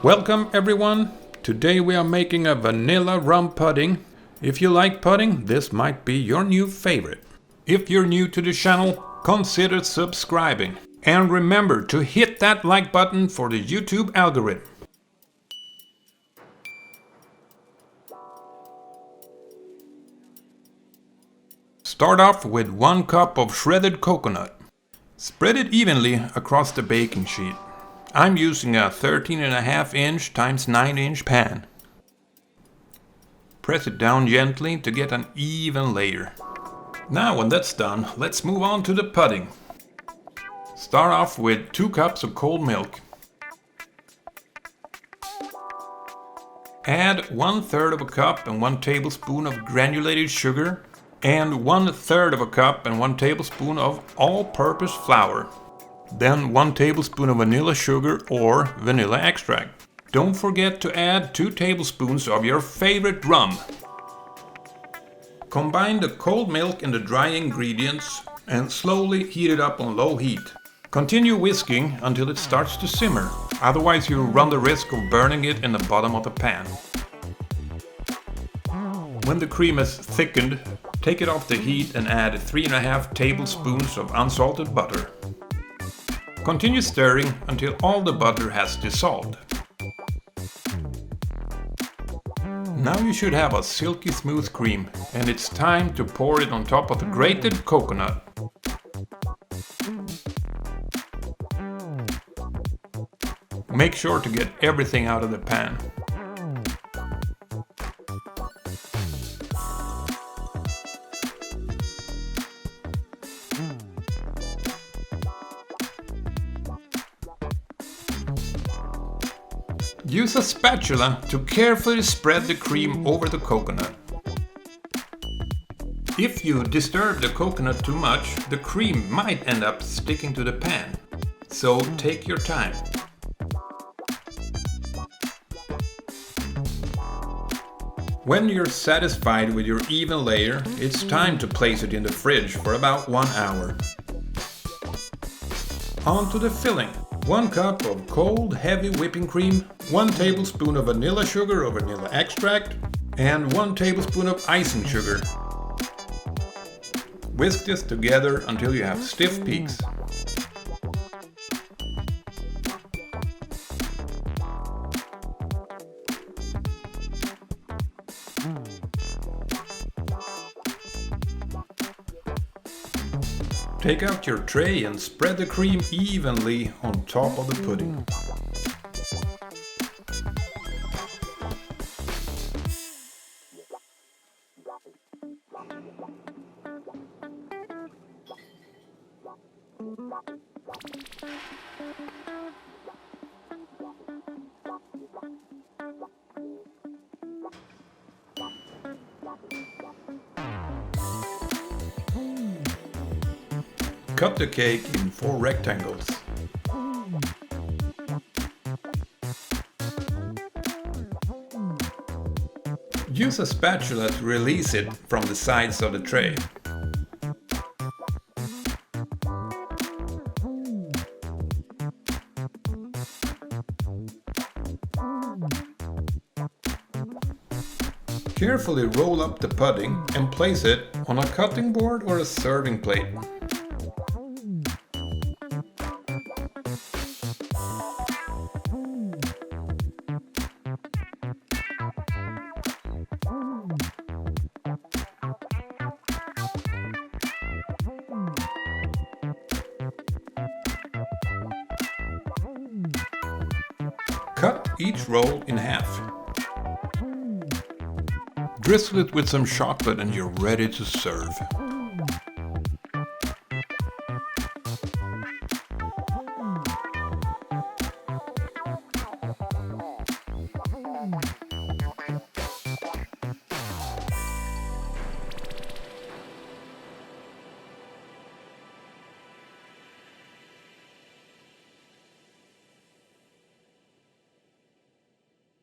Welcome everyone! Today we are making a vanilla rum pudding. If you like pudding, this might be your new favorite. If you're new to the channel, consider subscribing. And remember to hit that like button for the YouTube algorithm. Start off with 1 cup of shredded coconut. Spread it evenly across the baking sheet. I'm using a 13.5 inch x 9 inch pan. Press it down gently to get an even layer. Now when that's done, let's move on to the pudding. Start off with 2 cups of cold milk. Add 1/3 of a cup and 1 tablespoon of granulated sugar and 1/3 of a cup and 1 tablespoon of all-purpose flour. Then 1 tablespoon of vanilla sugar or vanilla extract. Don't forget to add 2 tablespoons of your favorite rum. Combine the cold milk and the dry ingredients and slowly heat it up on low heat. Continue whisking until it starts to simmer, otherwise you run the risk of burning it in the bottom of the pan. When the cream is thickened, take it off the heat and add 3.5 tablespoons of unsalted butter. Continue stirring until all the butter has dissolved. Now you should have a silky smooth cream, and it's time to pour it on top of the grated coconut. Make sure to get everything out of the pan. Use a spatula to carefully spread the cream over the coconut. If you disturb the coconut too much, the cream might end up sticking to the pan. So take your time. When you're satisfied with your even layer, it's time to place it in the fridge for about 1 hour. On to the filling. 1 cup of cold, heavy whipping cream, 1 tablespoon of vanilla sugar or vanilla extract, and 1 tablespoon of icing sugar. Whisk this together until you have stiff peaks. Take out your tray and spread the cream evenly on top of the pudding. Cut the cake in 4 rectangles. Use a spatula to release it from the sides of the tray. Carefully roll up the pudding and place it on a cutting board or a serving plate. Cut each roll in half. Drizzle it with some chocolate and you're ready to serve.